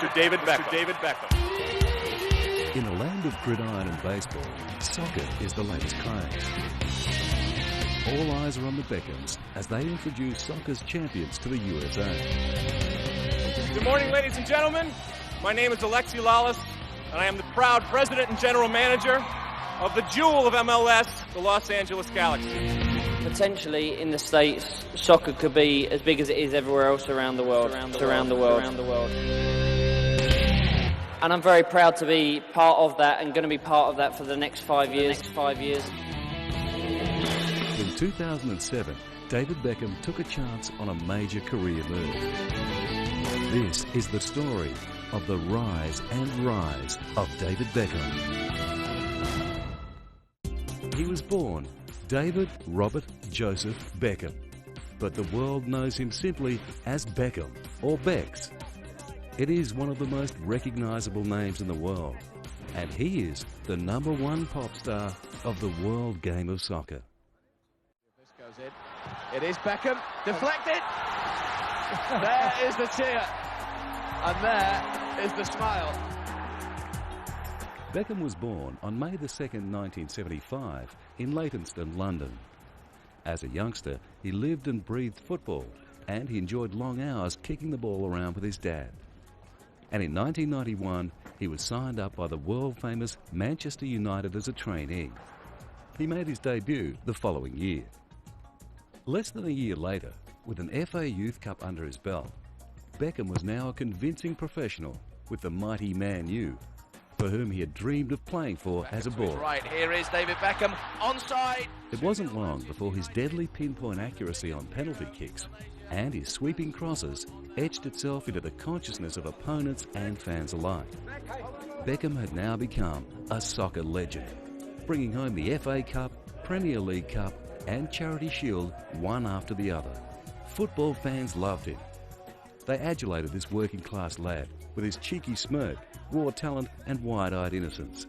Mr. David Beckham. In a land of gridiron and baseball, soccer is the latest craze. All eyes are on the Beckhams as they introduce soccer's champions to the USA. Good morning, ladies and gentlemen. My name is Alexi Lawless, and I am the proud president and general manager of the jewel of MLS, the Los Angeles Galaxy. Potentially in the States, soccer could be as big as it is everywhere else around the world. And I'm very proud to be part of that and going to be part of that for the next 5 years. In 2007, David Beckham took a chance on a major career move. This is the story of the rise of David Beckham. He was born David Robert Joseph Beckham, but the world knows him simply as Beckham or Becks. It is one of the most recognisable names in the world, and he is the #1 pop star of the world game of soccer. This goes in. It is Beckham, deflected. There is the cheer, and there is the smile. Beckham was born on May the 2nd, 1975 in Leytonstone, London. As a youngster, he lived and breathed football, and he enjoyed long hours kicking the ball around with his dad. And in 1991, he was signed up by the world-famous Manchester United as a trainee. He made his debut the following year. Less than a year later, with an FA Youth Cup under his belt, Beckham was now a convincing professional with the mighty Man U, for whom he had dreamed of playing for as a boy. Right, here is David Beckham, onside. It wasn't long before his deadly pinpoint accuracy on penalty kicks and his sweeping crosses etched itself into the consciousness of opponents and fans alike. Beckham had now become a soccer legend, bringing home the FA Cup, Premier League Cup and Charity Shield one after the other. Football fans loved him. They adulated this working-class lad with his cheeky smirk, raw talent and wide-eyed innocence.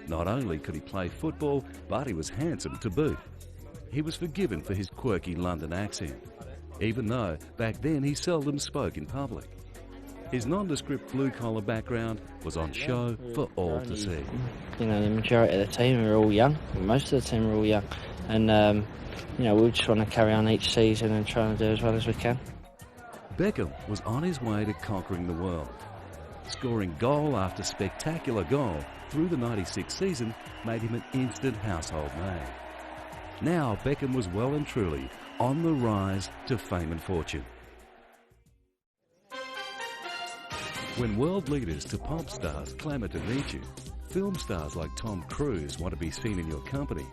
Not only could he play football, but he was handsome to boot. He was forgiven for his quirky London accent, even though back then he seldom spoke in public. His nondescript blue-collar background was on show for all to see. You know, the majority of the team are all young. Most of the team are all young. And, you know, we just want to carry on each season and try and do as well as we can. Beckham was on his way to conquering the world. Scoring goal after spectacular goal through the '96 season made him an instant household name. Now Beckham was well and truly on the rise to fame and fortune. When world leaders to pop stars clamour to meet you, film stars like Tom Cruise want to be seen in your company,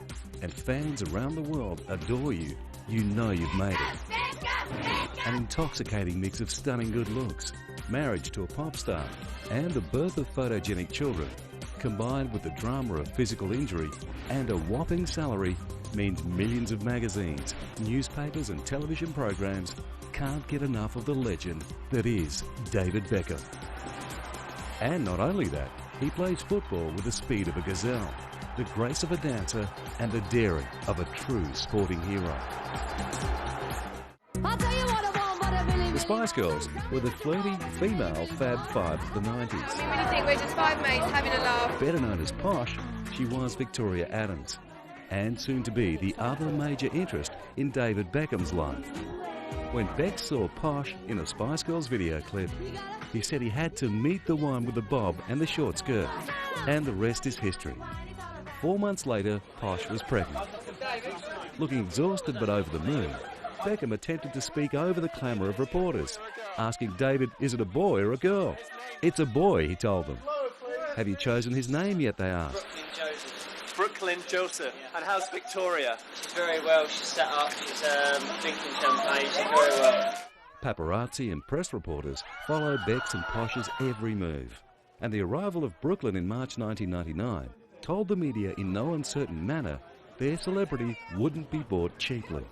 and fans around the world adore you, you know you've made it. An intoxicating mix of stunning good looks, marriage to a pop star, and the birth of photogenic children, combined with the drama of physical injury and a whopping salary, means millions of magazines, newspapers and television programs can't get enough of the legend that is David Beckham. And not only that, he plays football with the speed of a gazelle, the grace of a dancer and the daring of a true sporting hero. The Spice Girls were the flirty female Fab Five of the 90s. I mean, when you think we're just five mates having a laugh. Better known as Posh, she was Victoria Adams, and soon to be the other major interest in David Beckham's life. When Beck saw Posh in a Spice Girls video clip, he said he had to meet the one with the bob and the short skirt, and the rest is history. 4 months later, Posh was pregnant. Looking exhausted but over the moon, Beckham attempted to speak over the clamour of reporters, asking David, is it a boy or a girl? It's a boy, he told them. Have you chosen his name yet, they asked. Brooklyn Joseph. And how's Victoria? She's very well. She's set up. She's drinking champagne. She's very well. Paparazzi and press reporters followed Beck's and Posh's every move. And the arrival of Brooklyn in March 1999 told the media in no uncertain manner their celebrity wouldn't be bought cheaply.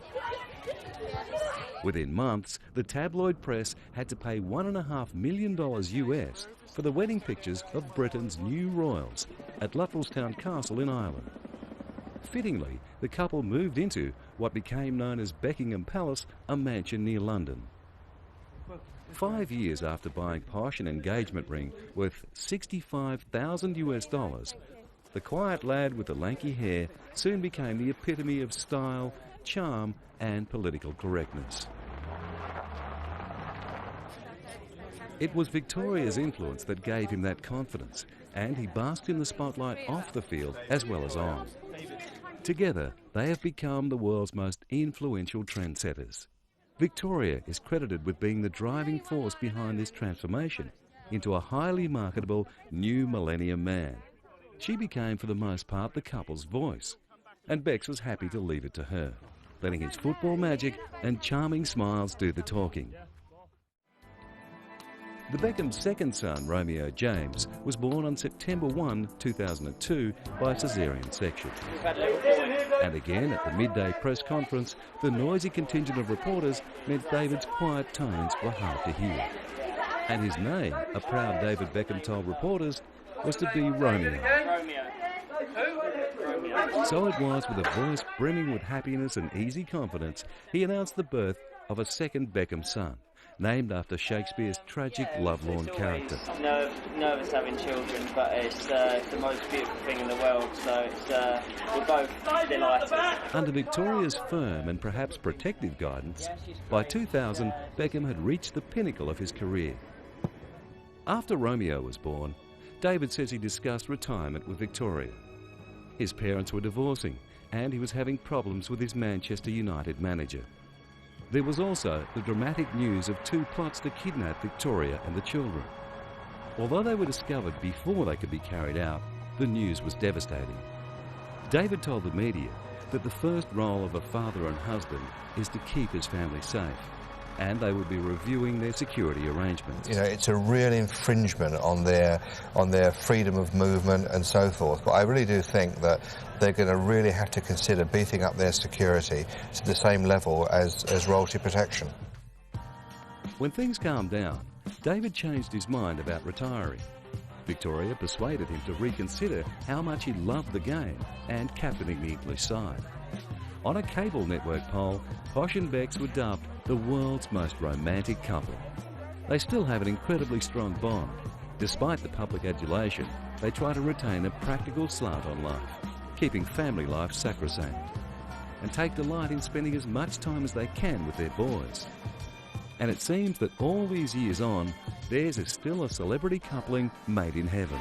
Within months, the tabloid press had to pay $1.5 million US for the wedding pictures of Britain's new royals at Luttrellstown Castle in Ireland. Fittingly, the couple moved into what became known as Buckingham Palace, a mansion near London. 5 years after buying posh an engagement ring worth $65,000, the quiet lad with the lanky hair soon became the epitome of style, charm and political correctness. It was Victoria's influence that gave him that confidence, and he basked in the spotlight off the field as well as on. Together, they have become the world's most influential trendsetters. Victoria is credited with being the driving force behind this transformation into a highly marketable new millennium man. She became, for the most part, the couple's voice, and Bex was happy to leave it to her, letting his football magic and charming smiles do the talking. The Beckham's second son, Romeo James, was born on September 1, 2002 by caesarean section. And again at the midday press conference, the noisy contingent of reporters meant David's quiet tones were hard to hear. And his name, a proud David Beckham told reporters, was to be Romeo. So it was with a voice brimming with happiness and easy confidence, he announced the birth of a second Beckham son, named after Shakespeare's tragic lovelorn character. I'm nervous having children, but it's the most beautiful thing in the world, so we're both delighted. Under Victoria's firm and perhaps protective guidance, by 2000 Beckham had reached the pinnacle of his career. After Romeo was born, David says he discussed retirement with Victoria. His parents were divorcing and he was having problems with his Manchester United manager. There was also the dramatic news of 2 plots to kidnap Victoria and the children. Although they were discovered before they could be carried out, the news was devastating. David told the media that the first role of a father and husband is to keep his family safe, and they would be reviewing their security arrangements. You know, it's a real infringement on their freedom of movement and so forth. But I really do think that they're going to really have to consider beefing up their security to the same level as royalty protection. When things calmed down, David changed his mind about retiring. Victoria persuaded him to reconsider how much he loved the game and captaining the English side. On a cable network poll, Posh and Bex were dubbed the world's most romantic couple. They still have an incredibly strong bond. Despite the public adulation, they try to retain a practical slant on life, keeping family life sacrosanct, and take delight in spending as much time as they can with their boys. And it seems that all these years on, theirs is still a celebrity coupling made in heaven.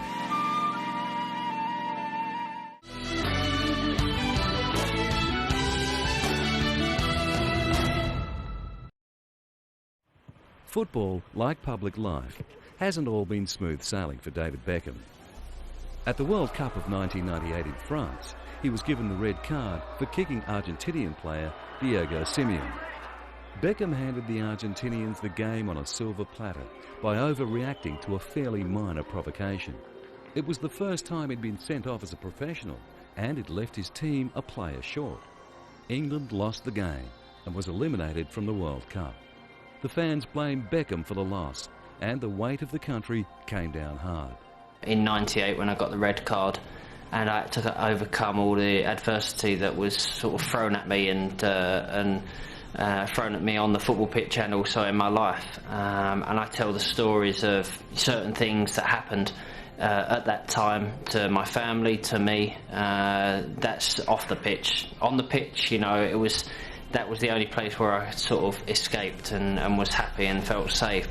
Football, like public life, hasn't all been smooth sailing for David Beckham. At the World Cup of 1998 in France, he was given the red card for kicking Argentinian player Diego Simeone. Beckham handed the Argentinians the game on a silver platter by overreacting to a fairly minor provocation. It was the first time he'd been sent off as a professional, and it left his team a player short. England lost the game and was eliminated from the World Cup. The fans blamed Beckham for the loss, and the weight of the country came down hard. In '98, when I got the red card, and I had to overcome all the adversity that was sort of thrown at me and thrown at me on the football pitch and also in my life. And I tell the stories of certain things that happened at that time to my family, to me. That's off the pitch. On the pitch, you know, that was the only place where I sort of escaped and was happy and felt safe.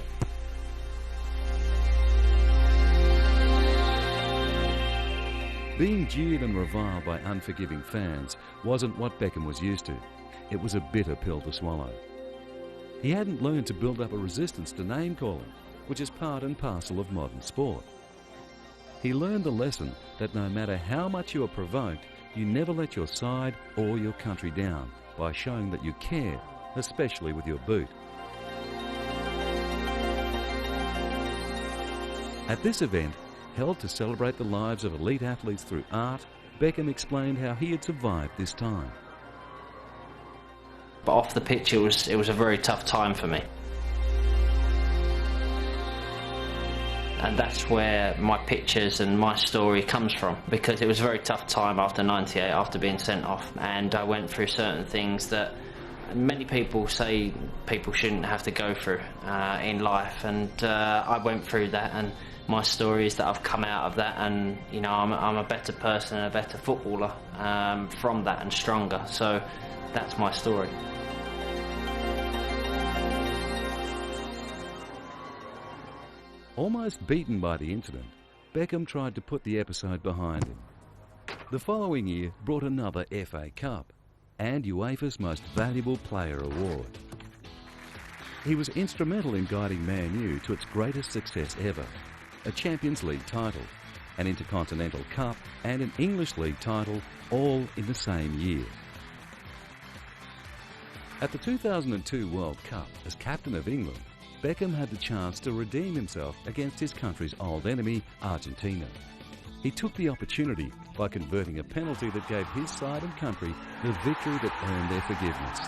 Being jeered and reviled by unforgiving fans wasn't what Beckham was used to. It was a bitter pill to swallow. He hadn't learned to build up a resistance to name-calling, which is part and parcel of modern sport. He learned the lesson that no matter how much you are provoked, you never let your side or your country down by showing that you care, especially with your boot. At this event, held to celebrate the lives of elite athletes through art, Beckham explained how he had survived this time. But off the pitch, it was a very tough time for me. And that's where my pictures and my story comes from, because it was a very tough time after '98, after being sent off, and I went through certain things that many people say people shouldn't have to go through in life, and I went through that, and my story is that I've come out of that, and you know, I'm a better person and a better footballer from that, and stronger. So that's my story. Almost beaten by the incident, Beckham tried to put the episode behind him. The following year brought another FA Cup and UEFA's Most Valuable Player award. He was instrumental in guiding Man U to its greatest success ever, a Champions League title, an Intercontinental Cup and an English League title, all in the same year. At the 2002 World Cup, as captain of England, Beckham had the chance to redeem himself against his country's old enemy, Argentina. He took the opportunity by converting a penalty that gave his side and country the victory that earned their forgiveness.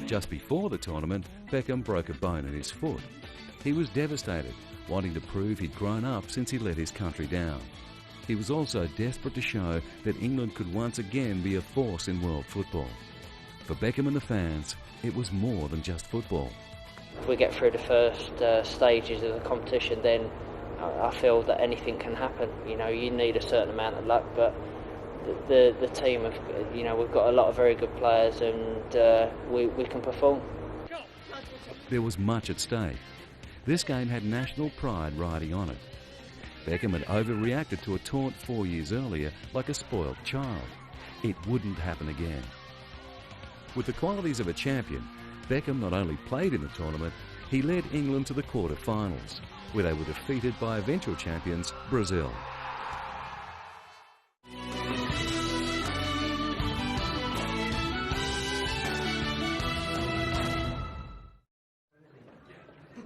Just before the tournament, Beckham broke a bone in his foot. He was devastated, wanting to prove he'd grown up since he let his country down. He was also desperate to show that England could once again be a force in world football. For Beckham and the fans, it was more than just football. If we get through the first stages of the competition, then I feel that anything can happen. You know, you need a certain amount of luck, but the team, you know, we've got a lot of very good players, and we can perform. There was much at stake. This game had national pride riding on it. Beckham had overreacted to a taunt 4 years earlier like a spoilt child. It wouldn't happen again. With the qualities of a champion, Beckham not only played in the tournament, he led England to the quarter-finals, where they were defeated by eventual champions Brazil.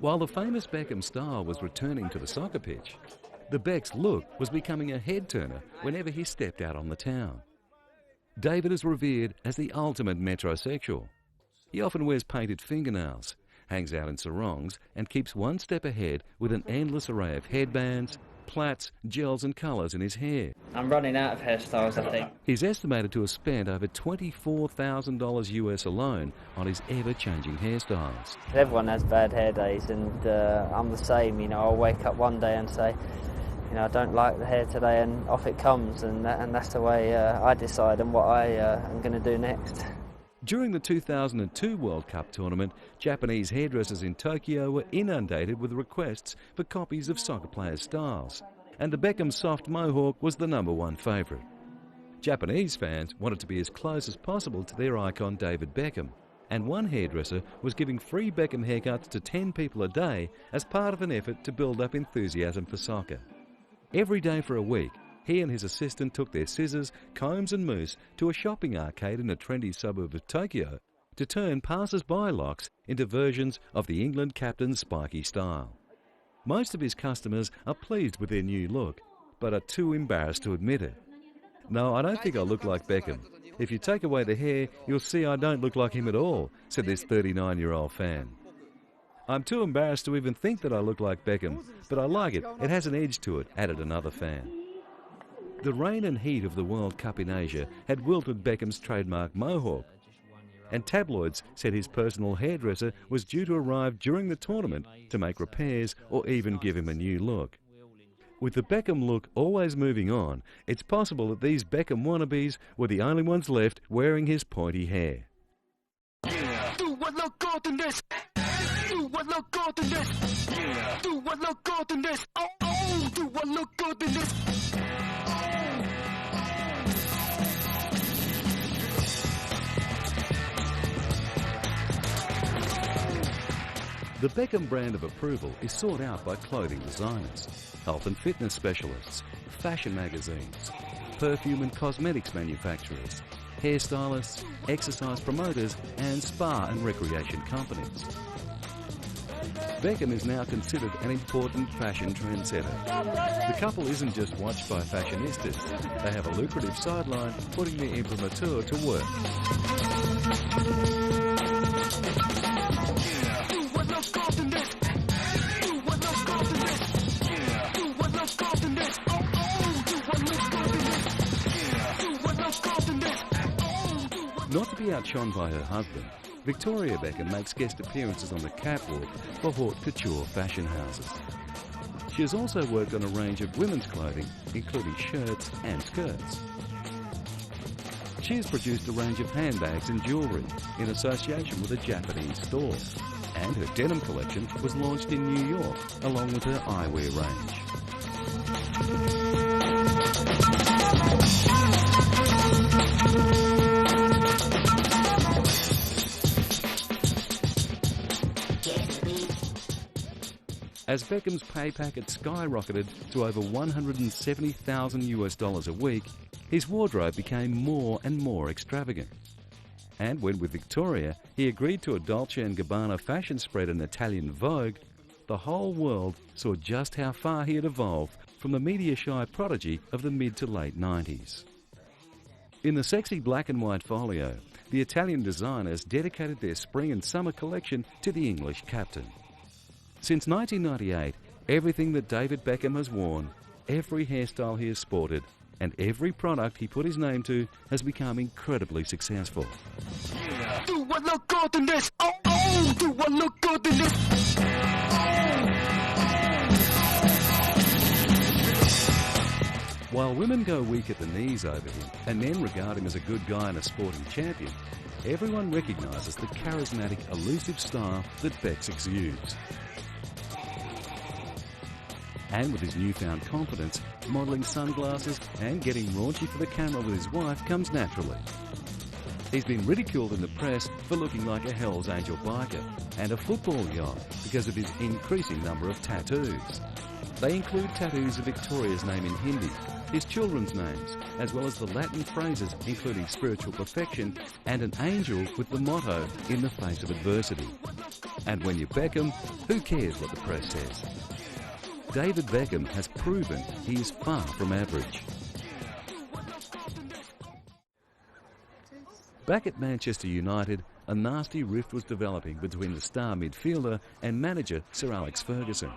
While the famous Beckham style was returning to the soccer pitch, the Beck's look was becoming a head-turner whenever he stepped out on the town. David is revered as the ultimate metrosexual. He often wears painted fingernails, hangs out in sarongs, and keeps one step ahead with an endless array of headbands, plaits, gels and colours in his hair. I'm running out of hairstyles, I think. He's estimated to have spent over $24,000 US alone on his ever-changing hairstyles. Everyone has bad hair days, and I'm the same. You know, I'll wake up one day and say, you know, I don't like the hair today, and off it comes, and that's the way I decide on what I am going to do next. During the 2002 World Cup tournament, Japanese hairdressers in Tokyo were inundated with requests for copies of soccer players' styles, and the Beckham soft mohawk was the #1 favourite. Japanese fans wanted to be as close as possible to their icon David Beckham, and one hairdresser was giving free Beckham haircuts to 10 people a day as part of an effort to build up enthusiasm for soccer. Every day for a week, he and his assistant took their scissors, combs and mousse to a shopping arcade in a trendy suburb of Tokyo to turn passers-by locks into versions of the England captain's spiky style. Most of his customers are pleased with their new look, but are too embarrassed to admit it. No, I don't think I look like Beckham. If you take away the hair, you'll see I don't look like him at all, said this 39-year-old fan. I'm too embarrassed to even think that I look like Beckham, but I like it. It has an edge to it, added another fan. The rain and heat of the World Cup in Asia had wilted Beckham's trademark mohawk, and tabloids said his personal hairdresser was due to arrive during the tournament to make repairs or even give him a new look. With the Beckham look always moving on, it's possible that these Beckham wannabes were the only ones left wearing his pointy hair. Do what look good in this. Do what look good in this. Do what look good in this. Oh, oh, do what look good in this. The Beckham brand of approval is sought out by clothing designers, health and fitness specialists, fashion magazines, perfume and cosmetics manufacturers, hairstylists, exercise promoters and spa and recreation companies. Beckham is now considered an important fashion trendsetter. The couple isn't just watched by fashionistas, they have a lucrative sideline putting their imprimatur to work. Hardly outshone by her husband, Victoria Beckham makes guest appearances on the catwalk for haute couture fashion houses. She has also worked on a range of women's clothing, including shirts and skirts. She has produced a range of handbags and jewellery in association with a Japanese store, and her denim collection was launched in New York along with her eyewear range. As Beckham's pay packet skyrocketed to over $170,000 a week, his wardrobe became more and more extravagant. And when with Victoria he agreed to a Dolce & Gabbana fashion spread in Italian Vogue, the whole world saw just how far he had evolved from the media-shy prodigy of the mid to late 90s. In the sexy black and white folio, the Italian designers dedicated their spring and summer collection to the English captain. Since 1998, everything that David Beckham has worn, every hairstyle he has sported, and every product he put his name to has become incredibly successful. Do what look good in this? Oh, oh, do what look good in this? While women go weak at the knees over him, and men regard him as a good guy and a sporting champion, everyone recognises the charismatic, elusive style that Bex exudes. And with his newfound confidence, modelling sunglasses and getting raunchy for the camera with his wife comes naturally. He's been ridiculed in the press for looking like a Hell's Angel biker and a football guy because of his increasing number of tattoos. They include tattoos of Victoria's name in Hindi, his children's names, as well as the Latin phrases including spiritual perfection and an angel with the motto, "In the face of adversity." And when you're Beckham, who cares what the press says? David Beckham has proven he is far from average. Back at Manchester United, a nasty rift was developing between the star midfielder and manager Sir Alex Ferguson.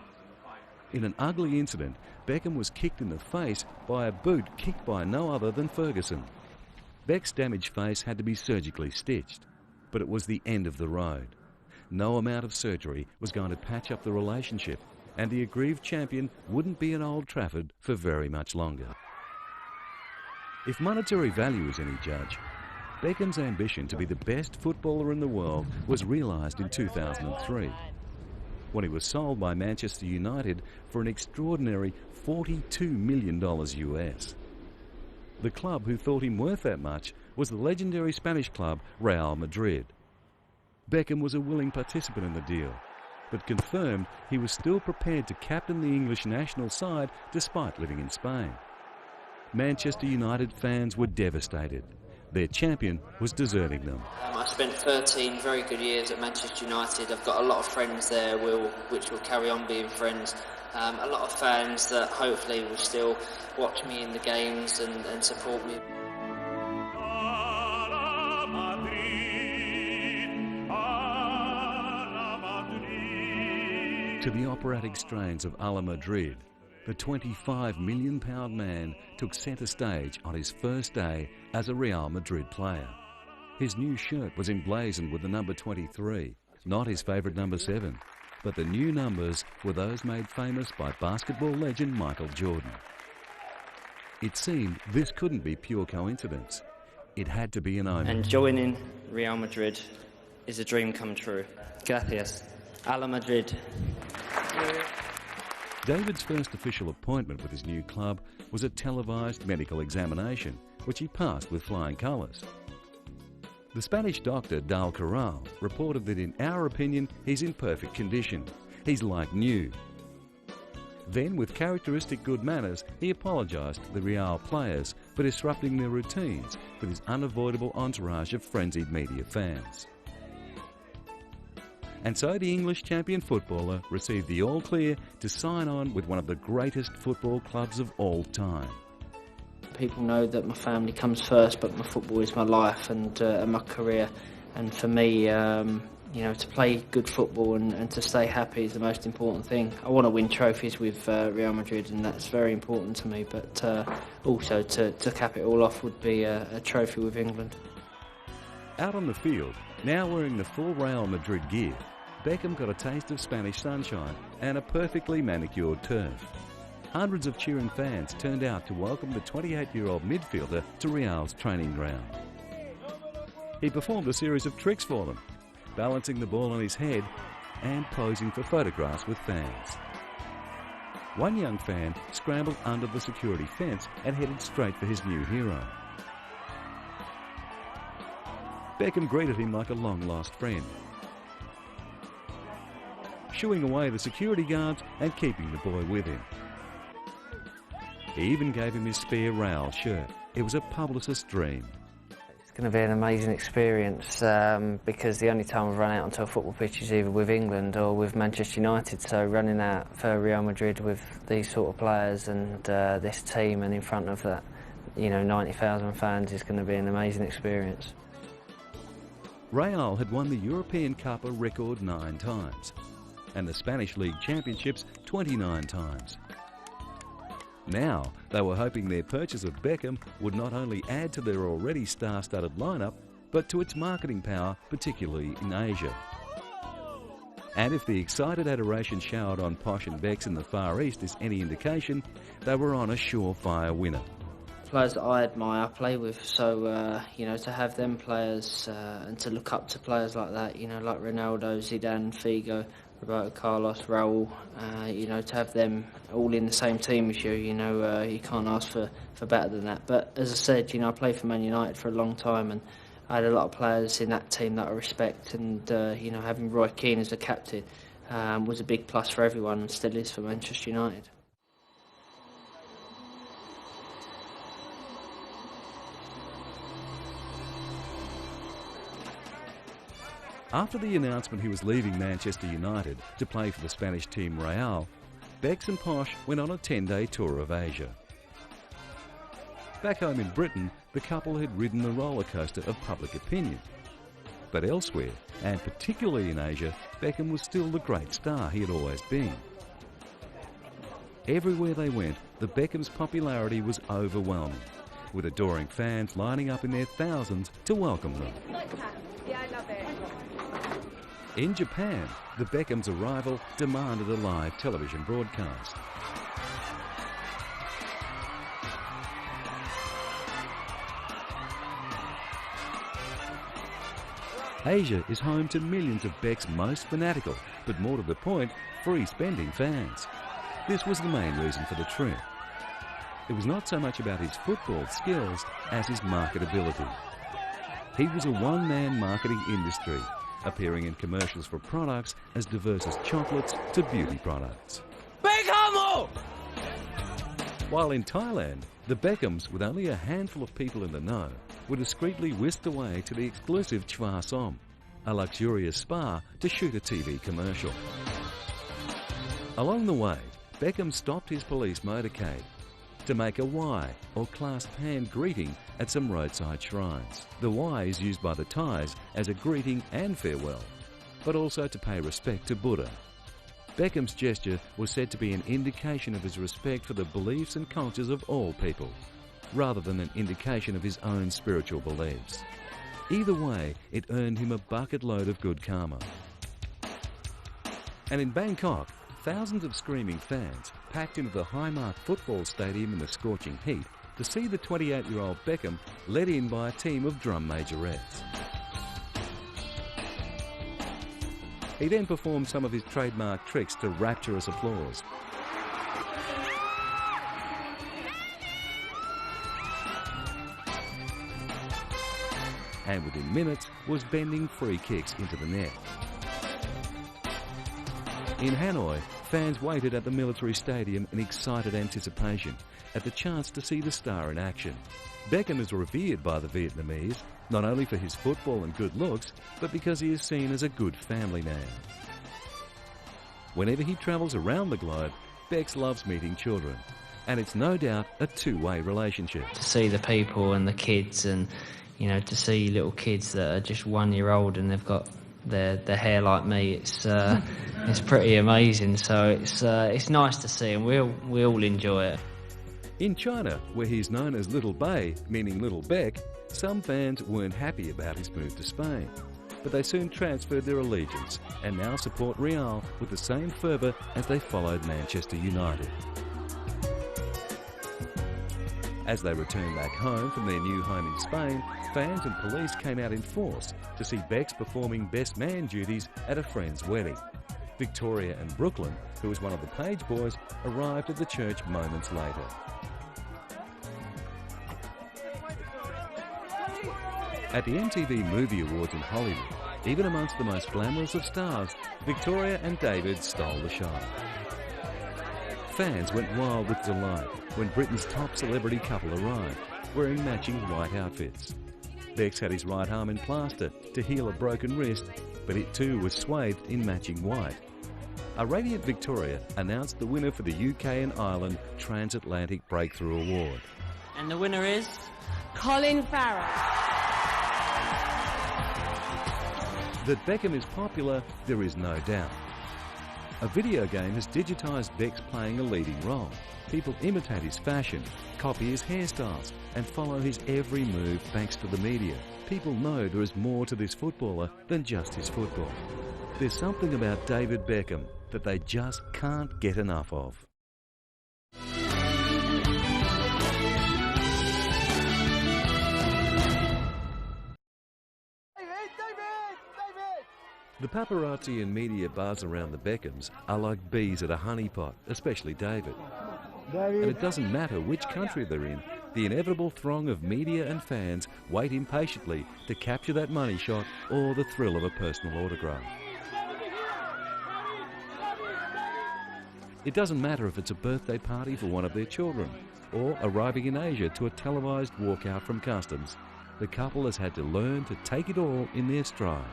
In an ugly incident, Beckham was kicked in the face by a boot kicked by no other than Ferguson. Beck's damaged face had to be surgically stitched, but it was the end of the road. No amount of surgery was going to patch up the relationship, and the aggrieved champion wouldn't be at Old Trafford for very much longer. If monetary value is any judge, Beckham's ambition to be the best footballer in the world was realised in 2003, when he was sold by Manchester United for an extraordinary $42 million US. The club who thought him worth that much was the legendary Spanish club Real Madrid. Beckham was a willing participant in the deal, but confirmed he was still prepared to captain the English national side despite living in Spain. Manchester United fans were devastated. Their champion was deserting them. I spent 13 very good years at Manchester United. I've got a lot of friends there which will carry on being friends. A lot of fans that hopefully will still watch me in the games and support me. To the operatic strains of A la Madrid, the £25 million man took centre stage on his first day as a Real Madrid player. His new shirt was emblazoned with the number 23, not his favourite number 7, but the new numbers were those made famous by basketball legend Michael Jordan. It seemed this couldn't be pure coincidence. It had to be an omen. And joining Real Madrid is a dream come true. Gracias. A la Madrid. David's first official appointment with his new club was a televised medical examination, which he passed with flying colours. The Spanish doctor, Dal Corral, reported that in our opinion, he's in perfect condition. He's like new. Then, with characteristic good manners, he apologised to the Real players for disrupting their routines with his unavoidable entourage of frenzied media fans. And so the English champion footballer received the all-clear to sign on with one of the greatest football clubs of all time. People know that my family comes first, but my football is my life and my career. And for me, to play good football and to stay happy is the most important thing. I want to win trophies with Real Madrid, and that's very important to me. But also to cap it all off would be a trophy with England. Out on the field, now wearing the full Real Madrid gear, Beckham got a taste of Spanish sunshine and a perfectly manicured turf. Hundreds of cheering fans turned out to welcome the 28-year-old midfielder to Real's training ground. He performed a series of tricks for them, balancing the ball on his head and posing for photographs with fans. One young fan scrambled under the security fence and headed straight for his new hero. Beckham greeted him like a long-lost friend, shooing away the security guards and keeping the boy with him. He even gave him his spare Real shirt. It was a publicist's dream. It's going to be an amazing experience because the only time I've run out onto a football pitch is either with England or with Manchester United, so running out for Real Madrid with these sort of players and this team and in front of that, 90,000 fans is going to be an amazing experience. Real had won the European Cup a record 9 times and the Spanish League Championships 29 times. Now, they were hoping their purchase of Beckham would not only add to their already star-studded lineup, but to its marketing power, particularly in Asia. And if the excited adoration showered on Posh and Becks in the Far East is any indication, they were on a surefire winner. Players that I admire, I play with, so to have them players and to look up to players like that, like Ronaldo, Zidane, Figo, Roberto Carlos, Raul, to have them all in the same team as you, you can't ask for better than that. But as I said, I played for Man United for a long time and I had a lot of players in that team that I respect, and having Roy Keane as a captain was a big plus for everyone and still is for Manchester United. After the announcement he was leaving Manchester United to play for the Spanish team Real, Becks and Posh went on a 10-day tour of Asia. Back home in Britain, the couple had ridden the roller coaster of public opinion. But elsewhere, and particularly in Asia, Beckham was still the great star he had always been. Everywhere they went, the Beckham's popularity was overwhelming, with adoring fans lining up in their thousands to welcome them. Yeah, I love it. In Japan, the Beckham's arrival demanded a live television broadcast. Asia is home to millions of Beck's most fanatical, but more to the point, free-spending fans. This was the main reason for the trip. It was not so much about his football skills as his marketability. He was a one-man marketing industry, appearing in commercials for products as diverse as chocolates to beauty products. Beckham! While in Thailand, the Beckhams, with only a handful of people in the know, were discreetly whisked away to the exclusive Chwa Som, a luxurious spa, to shoot a TV commercial. Along the way, Beckham stopped his police motorcade to make a Y, or clasped hand greeting, at some roadside shrines. The Y is used by the Thais as a greeting and farewell, but also to pay respect to Buddha. Beckham's gesture was said to be an indication of his respect for the beliefs and cultures of all people, rather than an indication of his own spiritual beliefs. Either way, it earned him a bucket load of good karma. And in Bangkok, thousands of screaming fans packed into the Highmark football stadium in the scorching heat to see the 28-year-old Beckham led in by a team of drum majorettes. He then performed some of his trademark tricks to rapturous applause. And within minutes was bending free kicks into the net. In Hanoi, fans waited at the military stadium in excited anticipation at the chance to see the star in action. Beckham is revered by the Vietnamese, not only for his football and good looks, but because he is seen as a good family man. Whenever he travels around the globe, Becks loves meeting children, and it's no doubt a two-way relationship. To see the people and the kids, and to see little kids that are just 1 year old and they've got their hair like me, it's pretty amazing. So it's nice to see, and we all enjoy it. In China, where he's known as Little Bei, meaning Little Beck, Some fans weren't happy about his move to Spain, but they soon transferred their allegiance and now support Real with the same fervour as they followed Manchester United. As they returned back home from their new home in Spain, fans and police came out in force to see Becks performing best man duties at a friend's wedding. Victoria and Brooklyn, who was one of the page boys, arrived at the church moments later. At the MTV Movie Awards in Hollywood, even amongst the most glamorous of stars, Victoria and David stole the show. Fans went wild with delight when Britain's top celebrity couple arrived, wearing matching white outfits. Becks had his right arm in plaster to heal a broken wrist, but it too was swathed in matching white. A radiant Victoria announced the winner for the UK and Ireland Transatlantic Breakthrough Award. And the winner is... Colin Farrell. That Beckham is popular, there is no doubt. A video game has digitised Becks playing a leading role. People imitate his fashion, copy his hairstyles and follow his every move thanks to the media. People know there is more to this footballer than just his football. There's something about David Beckham that they just can't get enough of. The paparazzi and media buzz around the Beckhams are like bees at a honeypot, especially David. And it doesn't matter which country they're in, the inevitable throng of media and fans wait impatiently to capture that money shot or the thrill of a personal autograph. It doesn't matter if it's a birthday party for one of their children or arriving in Asia to a televised walkout from customs. The couple has had to learn to take it all in their stride.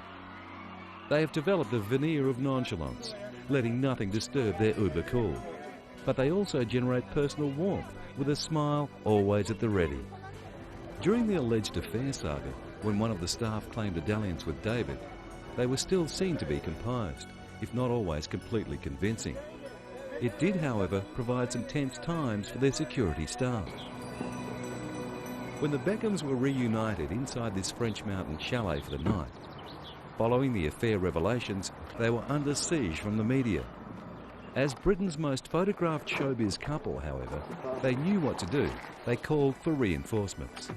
They have developed a veneer of nonchalance, letting nothing disturb their uber cool. But they also generate personal warmth with a smile always at the ready. During the alleged affair saga, when one of the staff claimed a dalliance with David, they were still seen to be composed, if not always completely convincing. It did, however, provide some tense times for their security staff. When the Beckhams were reunited inside this French mountain chalet for the night, following the affair revelations, they were under siege from the media. As Britain's most photographed showbiz couple, however, they knew what to do. They called for reinforcements.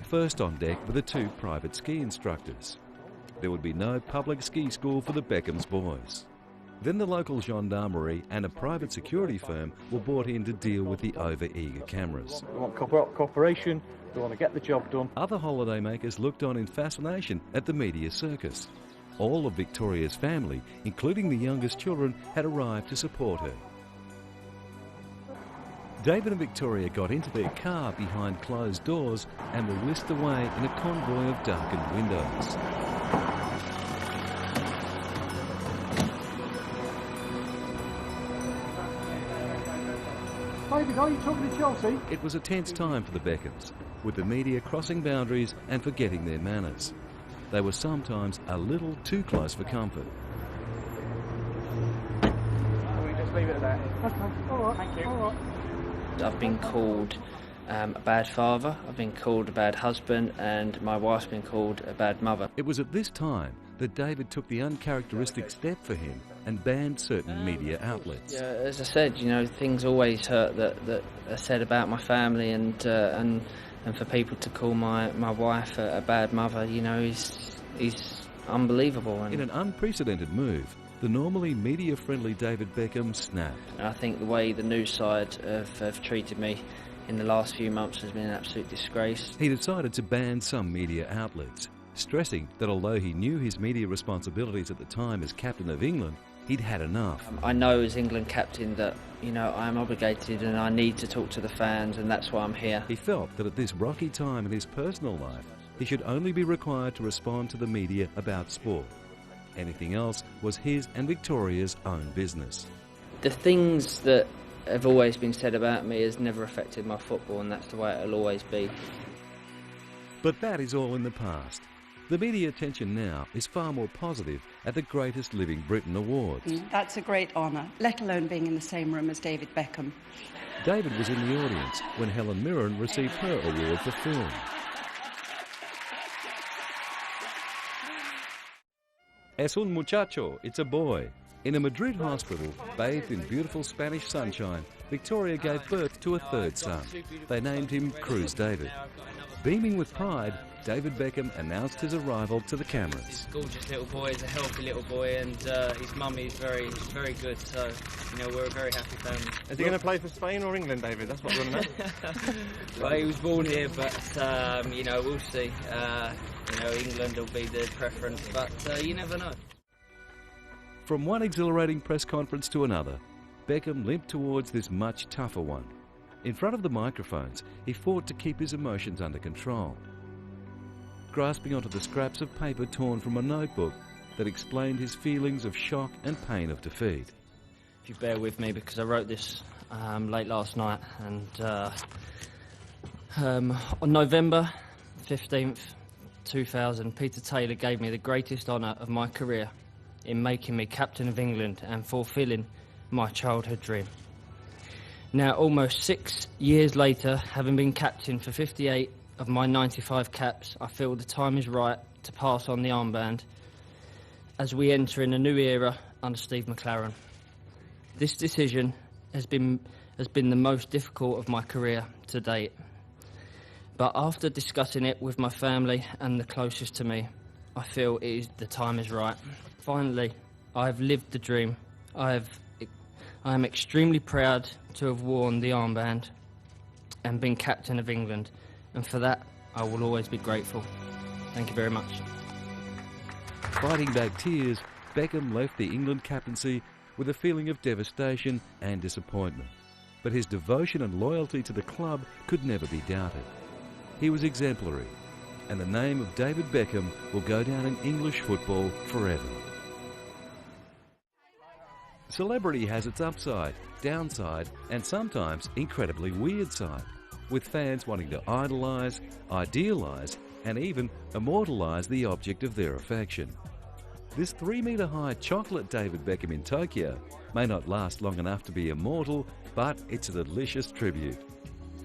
First on deck were the two private ski instructors. There would be no public ski school for the Beckhams boys. Then the local gendarmerie and a private security firm were brought in to deal with the over-eager cameras. We want cooperation, we want to get the job done. Other holidaymakers looked on in fascination at the media circus. All of Victoria's family, including the youngest children, had arrived to support her. David and Victoria got into their car behind closed doors and were whisked away in a convoy of darkened windows. David, are you talking to Chelsea? It was a tense time for the Beckhams, with the media crossing boundaries and forgetting their manners. They were sometimes a little too close for comfort. We just leave it at that. Okay, all right. Thank you. All right. I've been called a bad father, I've been called a bad husband, and my wife's been called a bad mother. It was at this time that David took the uncharacteristic step for him and banned certain media outlets. Yeah, as I said, you know, things always hurt that are said about my family, and for people to call my wife a bad mother, you know, is unbelievable. And in an unprecedented move, the normally media-friendly David Beckham snapped. I think the way the news side have treated me in the last few months has been an absolute disgrace. He decided to ban some media outlets, stressing that although he knew his media responsibilities at the time as captain of England, he'd had enough. I know as England captain that, you know, I'm obligated and I need to talk to the fans, and that's why I'm here. He felt that at this rocky time in his personal life, he should only be required to respond to the media about sport. Anything else was his and Victoria's own business. The things that have always been said about me has never affected my football, and that's the way it'll always be. But that is all in the past. The media attention now is far more positive at the Greatest Living Britain Awards. That's a great honour, let alone being in the same room as David Beckham. David was in the audience when Helen Mirren received her award for film. Es un muchacho, it's a boy. In a Madrid hospital, bathed in beautiful Spanish sunshine, Victoria gave birth to a third son. They named him Cruz David. Beaming with pride, David Beckham announced his arrival to the cameras. He's a gorgeous little boy, he's a healthy little boy, and his mummy is very good, so, you know, we're a very happy family. Is he going to play for Spain or England, David? That's what we want to know. Well, he was born here, but, you know, we'll see. You know, England will be the preference, but you never know. From one exhilarating press conference to another, Beckham limped towards this much tougher one. In front of the microphones, he fought to keep his emotions under control, grasping onto the scraps of paper torn from a notebook that explained his feelings of shock and pain of defeat. If you bear with me, because I wrote this late last night, and on November 15th, 2000, Peter Taylor gave me the greatest honour of my career in making me captain of England and fulfilling my childhood dream. Now, almost 6 years later, having been captain for 58 of my 95 caps, I feel the time is right to pass on the armband as we enter in a new era under Steve McClaren. This decision has been the most difficult of my career to date. But after discussing it with my family and the closest to me, I feel the time is right. Finally, I have lived the dream. I am extremely proud to have worn the armband and been captain of England, and for that I will always be grateful. Thank you very much. Fighting back tears, Beckham left the England captaincy with a feeling of devastation and disappointment. But his devotion and loyalty to the club could never be doubted. He was exemplary, and the name of David Beckham will go down in English football forever. Celebrity has its upside, downside, and sometimes incredibly weird side, with fans wanting to idolise, idealise, and even immortalise the object of their affection. This 3-metre-high chocolate David Beckham in Tokyo may not last long enough to be immortal, but it's a delicious tribute.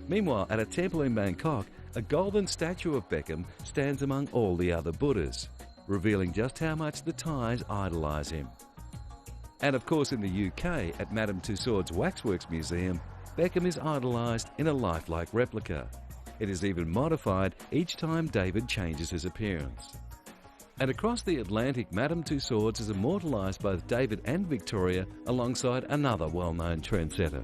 Meanwhile, at a temple in Bangkok, a golden statue of Beckham stands among all the other Buddhas, revealing just how much the Thais idolise him. And of course in the UK, at Madame Tussauds Waxworks Museum, Beckham is idolised in a lifelike replica. It is even modified each time David changes his appearance. And across the Atlantic, Madame Tussauds has immortalised both David and Victoria alongside another well-known trendsetter.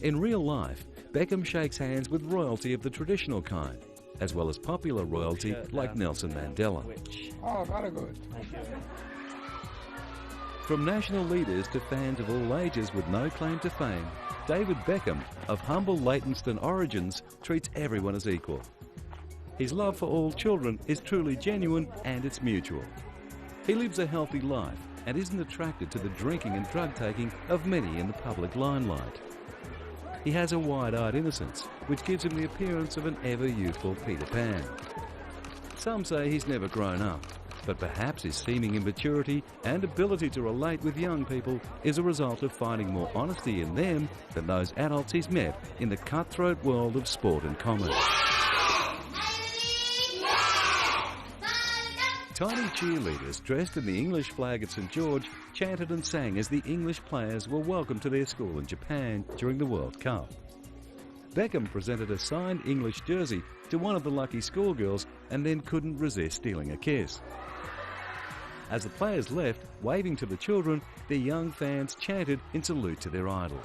In real life, Beckham shakes hands with royalty of the traditional kind, as well as popular royalty like Nelson Mandela. Oh, very good. From national leaders to fans of all ages with no claim to fame, David Beckham, of humble Leytonstone origins, treats everyone as equal. His love for all children is truly genuine and it's mutual. He lives a healthy life and isn't attracted to the drinking and drug-taking of many in the public limelight. He has a wide-eyed innocence, which gives him the appearance of an ever-youthful Peter Pan. Some say he's never grown up, but perhaps his seeming immaturity and ability to relate with young people is a result of finding more honesty in them than those adults he's met in the cutthroat world of sport and comedy. Tiny cheerleaders dressed in the English flag at St George chanted and sang as the English players were welcomed to their school in Japan during the World Cup. Beckham presented a signed English jersey to one of the lucky schoolgirls and then couldn't resist stealing a kiss. As the players left, waving to the children, their young fans chanted in salute to their idol.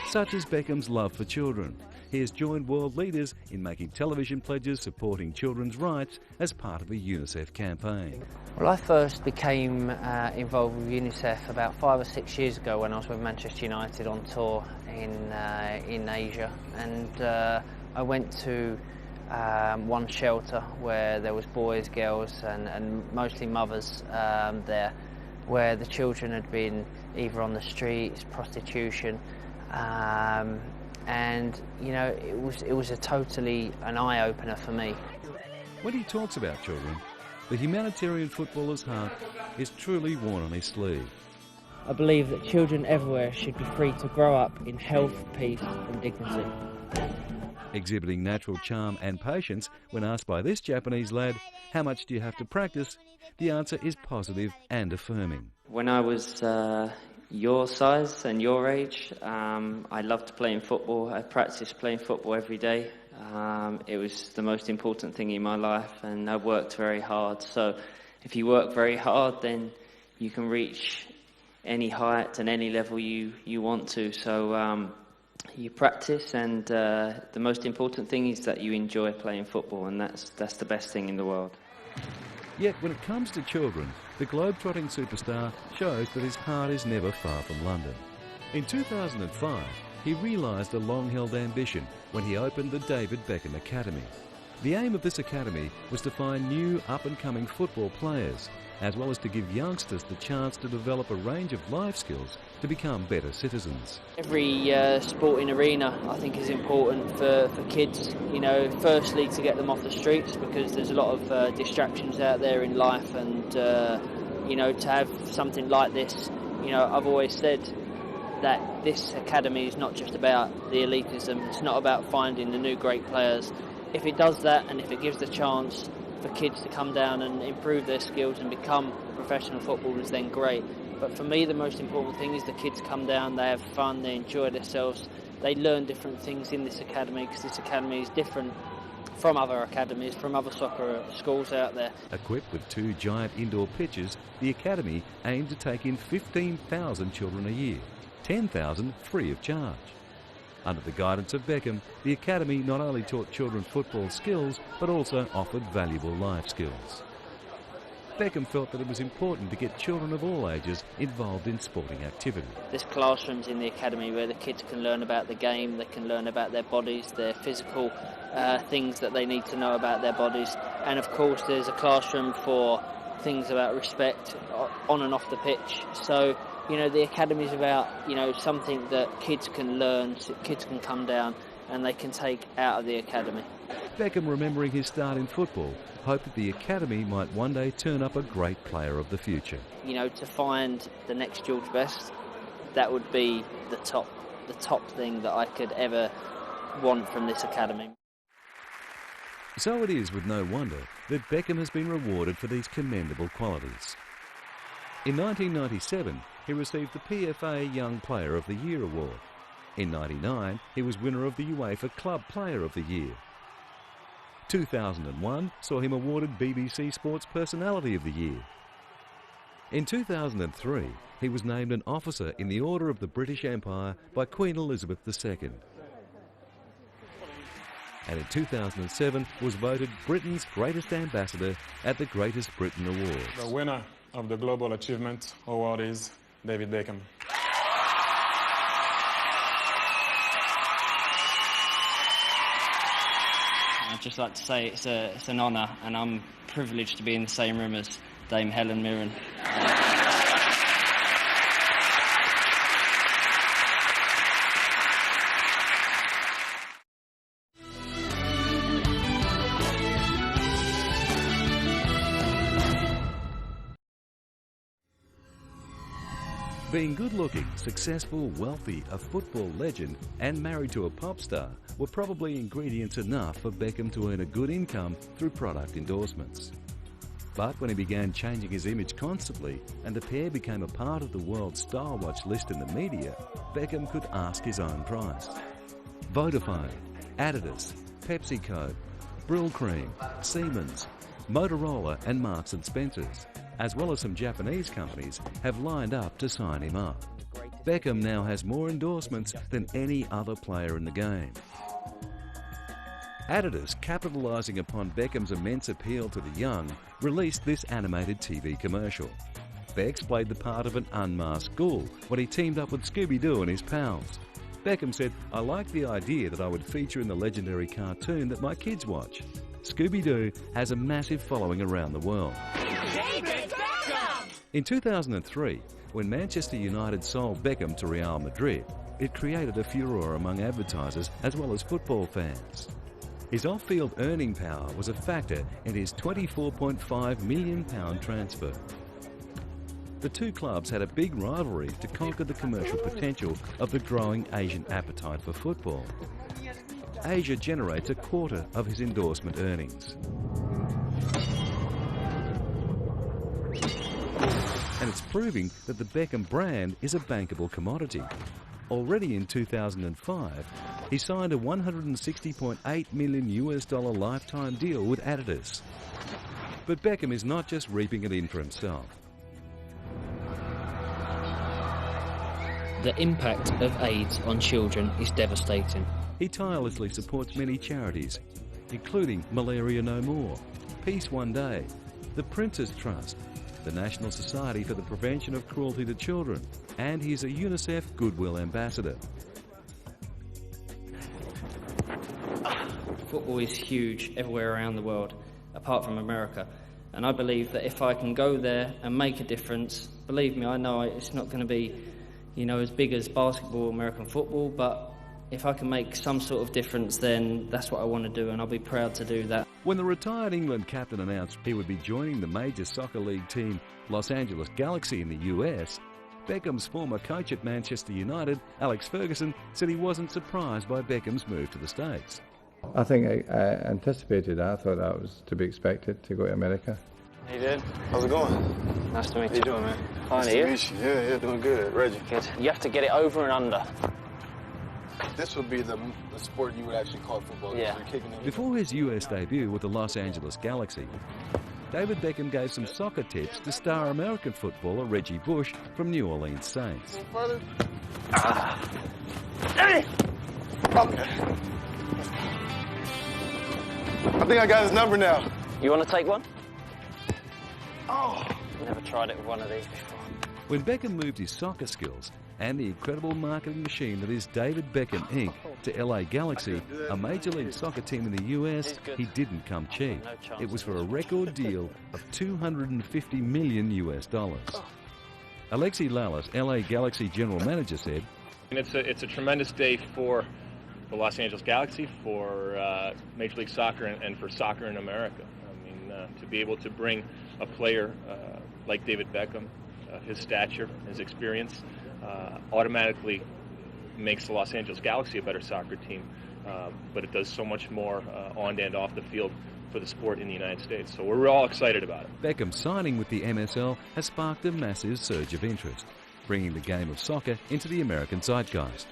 Such is Beckham's love for children. He has joined world leaders in making television pledges supporting children's rights as part of a UNICEF campaign. Well, I first became involved with UNICEF about 5 or 6 years ago when I was with Manchester United on tour in Asia, and I went to one shelter where there was boys, girls and mostly mothers there, where the children had been either on the streets, prostitution, and you know, it was a totally an eye-opener for me. When he talks about children, the humanitarian footballer's heart is truly worn on his sleeve. I believe that children everywhere should be free to grow up in health, peace and dignity. Exhibiting natural charm and patience, when asked by this Japanese lad, how much do you have to practice, the answer is positive and affirming. When I was your size and your age, I loved playing football. I practiced playing football every day. It was the most important thing in my life, and I worked very hard. So if you work very hard, then you can reach any height and any level you want to. So you practice, and the most important thing is that you enjoy playing football, and that's the best thing in the world. Yet when it comes to children, the globe-trotting superstar shows that his heart is never far from London. In 2005, he realised a long-held ambition when he opened the David Beckham Academy. The aim of this academy was to find new up-and-coming football players, as well as to give youngsters the chance to develop a range of life skills to become better citizens. Every sporting arena, I think, is important for kids. You know, firstly to get them off the streets, because there's a lot of distractions out there in life, and you know, to have something like this. You know, I've always said that this academy is not just about the elitism. It's not about finding the new great players. If it does that, and if it gives the chance for kids to come down and improve their skills and become professional footballers, then great. But for me, the most important thing is the kids come down, they have fun, they enjoy themselves, they learn different things in this academy, because this academy is different from other academies, from other soccer schools out there. Equipped with 2 giant indoor pitches, the academy aimed to take in 15,000 children a year, 10,000 free of charge. Under the guidance of Beckham, the academy not only taught children football skills, but also offered valuable life skills. Beckham felt that it was important to get children of all ages involved in sporting activity. There's classrooms in the academy where the kids can learn about the game, they can learn about their bodies, their physical things that they need to know about their bodies. And of course there's a classroom for things about respect on and off the pitch. So, you know, the academy is about, you know, something that kids can learn, kids can come down and they can take out of the academy. Beckham, remembering his start in football, hoped that the academy might one day turn up a great player of the future. You know, to find the next George Best, that would be the top thing that I could ever want from this academy. So it is with no wonder that Beckham has been rewarded for these commendable qualities. In 1997, he received the PFA Young Player of the Year award. In 1999, he was winner of the UEFA Club Player of the Year. 2001 saw him awarded BBC Sports Personality of the Year. In 2003, he was named an officer in the Order of the British Empire by Queen Elizabeth II. And in 2007 was voted Britain's greatest ambassador at the Greatest Britain Awards. The winner of the Global Achievement Award is David Beckham. I'd just like to say it's an honour, and I'm privileged to be in the same room as Dame Helen Mirren. Being good-looking, successful, wealthy, a football legend and married to a pop star were probably ingredients enough for Beckham to earn a good income through product endorsements. But when he began changing his image constantly and the pair became a part of the world's style watch list in the media, Beckham could ask his own price. Vodafone, Adidas, PepsiCo, Brylcreem, Siemens, Motorola and Marks & Spencer's, as well as some Japanese companies, have lined up to sign him up. Beckham now has more endorsements than any other player in the game. Adidas, capitalising upon Beckham's immense appeal to the young, released this animated TV commercial. Becks played the part of an unmasked ghoul when he teamed up with Scooby-Doo and his pals. Beckham said, "I like the idea that I would feature in the legendary cartoon that my kids watch." Scooby-Doo has a massive following around the world. David Beckham! In 2003, when Manchester United sold Beckham to Real Madrid, it created a furore among advertisers as well as football fans. His off-field earning power was a factor in his £24.5 million transfer. The two clubs had a big rivalry to conquer the commercial potential of the growing Asian appetite for football. Asia generates a quarter of his endorsement earnings. And it's proving that the Beckham brand is a bankable commodity. Already in 2005, he signed a $160.8 million lifetime deal with Adidas. But Beckham is not just reaping it in for himself. The impact of AIDS on children is devastating. He tirelessly supports many charities, including Malaria No More, Peace One Day, the Prince's Trust, the National Society for the Prevention of Cruelty to Children, and he's a UNICEF Goodwill Ambassador. Football is huge everywhere around the world, apart from America. And I believe that if I can go there and make a difference, believe me, I know it's not going to be, as big as basketball, American football, but if I can make some sort of difference, then that's what I want to do, and I'll be proud to do that. When the retired England captain announced he would be joining the major soccer league team Los Angeles Galaxy in the US, Beckham's former coach at Manchester United, Alex Ferguson, said he wasn't surprised by Beckham's move to the States. I think I anticipated that. I thought that was to be expected, to go to America. Hey, Dad. How's it going? Nice to meet you. How you doing, man? Fine, nice to meet you. Yeah, doing good. Reggie. Good. You have to get it over and under. This would be the sport you would actually call football. Yeah. Before his US debut with the Los Angeles Galaxy, David Beckham gave some soccer tips to star American footballer Reggie Bush from New Orleans Saints. Further? Hey! Okay. I think I got his number now. You want to take one? Oh. Never tried it with one of these before. When Beckham moved his soccer skills and the incredible marketing machine that is David Beckham Inc. to LA Galaxy, a Major League Soccer team in the US, he didn't come cheap. It was for a record deal of $250 million US. Alexi Lalas, LA Galaxy general manager, said, It's a tremendous day for the Los Angeles Galaxy, for Major League Soccer, and for soccer in America. I mean, to be able to bring a player like David Beckham, his stature, his experience, automatically makes the Los Angeles Galaxy a better soccer team, but it does so much more on and off the field for the sport in the United States. So we're all excited about it. Beckham signing with the MSL has sparked a massive surge of interest, bringing the game of soccer into the American zeitgeist.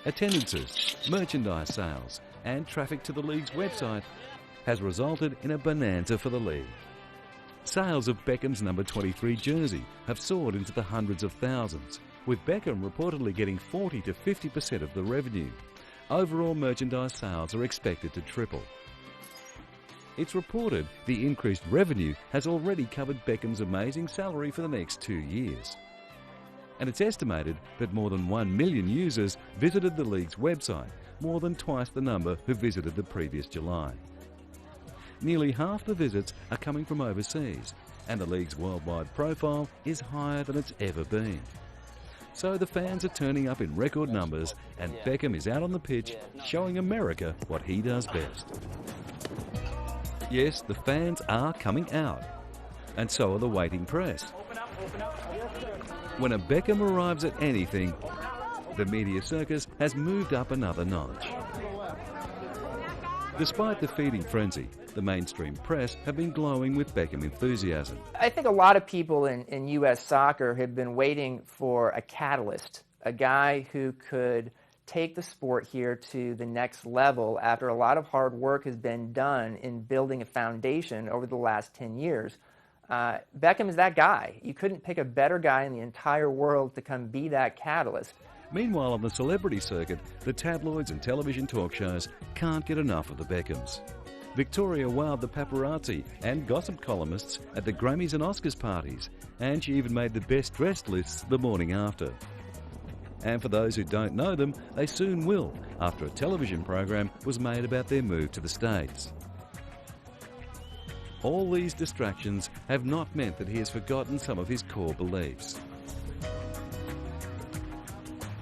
Attendances, merchandise sales, and traffic to the league's website has resulted in a bonanza for the league. Sales of Beckham's number 23 jersey have soared into the hundreds of thousands, with Beckham reportedly getting 40 to 50% of the revenue. Overall merchandise sales are expected to triple. It's reported the increased revenue has already covered Beckham's amazing salary for the next 2 years. And it's estimated that more than 1 million users visited the league's website, more than twice the number who visited the previous July. Nearly half the visits are coming from overseas, and the league's worldwide profile is higher than it's ever been. So the fans are turning up in record numbers, and Beckham is out on the pitch showing America what he does best. Yes, the fans are coming out, and so are the waiting press. When a Beckham arrives at anything, the media circus has moved up another notch. Despite the feeding frenzy, the mainstream press have been glowing with Beckham enthusiasm. I think a lot of people in U.S. soccer have been waiting for a catalyst, a guy who could take the sport here to the next level after a lot of hard work has been done in building a foundation over the last 10 years. Beckham is that guy. You couldn't pick a better guy in the entire world to come be that catalyst. Meanwhile, on the celebrity circuit, the tabloids and television talk shows can't get enough of the Beckhams. Victoria wowed the paparazzi and gossip columnists at the Grammys and Oscars parties, and she even made the best-dressed lists the morning after. And for those who don't know them, they soon will, after a television program was made about their move to the States. All these distractions have not meant that he has forgotten some of his core beliefs.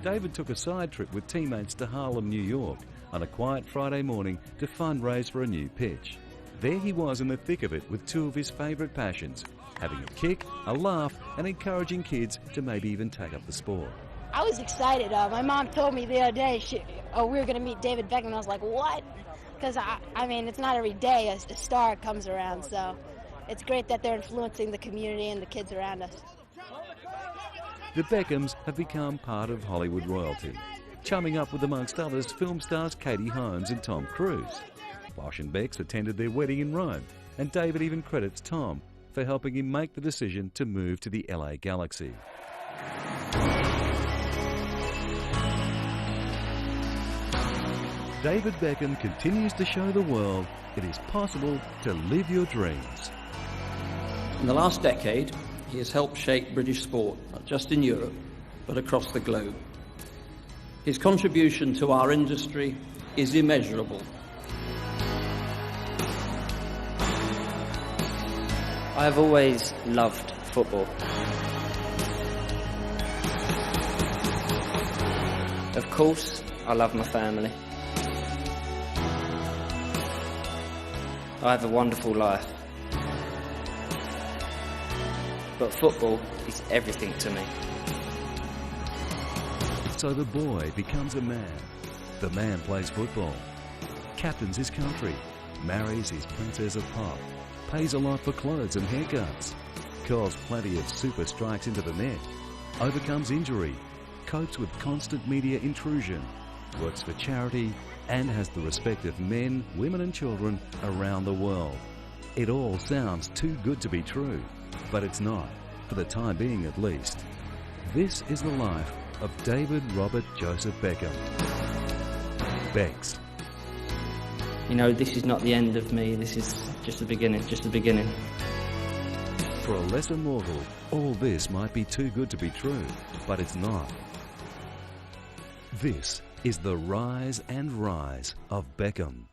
David took a side trip with teammates to Harlem, New York, on a quiet Friday morning to fundraise for a new pitch. There he was in the thick of it with two of his favourite passions, having a kick, a laugh, and encouraging kids to maybe even take up the sport. I was excited. My mom told me the other day we were going to meet David Beckham, and I was like, what? Because, I mean, it's not every day a star comes around, so it's great that they're influencing the community and the kids around us. The Beckhams have become part of Hollywood royalty, chumming up with, amongst others, film stars Katie Holmes and Tom Cruise. Bosch and Bex attended their wedding in Rome, and David even credits Tom for helping him make the decision to move to the LA Galaxy. David Beckham continues to show the world it is possible to live your dreams. In the last decade, he has helped shape British sport, not just in Europe, but across the globe. His contribution to our industry is immeasurable. I have always loved football. Of course, I love my family. I have a wonderful life. But football is everything to me. So the boy becomes a man. The man plays football, captains his country, marries his princess of pop, pays a lot for clothes and haircuts, calls plenty of super strikes into the net, overcomes injury, copes with constant media intrusion, works for charity, and has the respect of men, women and children around the world. It all sounds too good to be true, but it's not, for the time being at least. This is the life of David Robert Joseph Beckham. Bex. You know, this is not the end of me, this is just the beginning, just the beginning. For a lesser mortal, all this might be too good to be true, but it's not. This is the rise and rise of Beckham.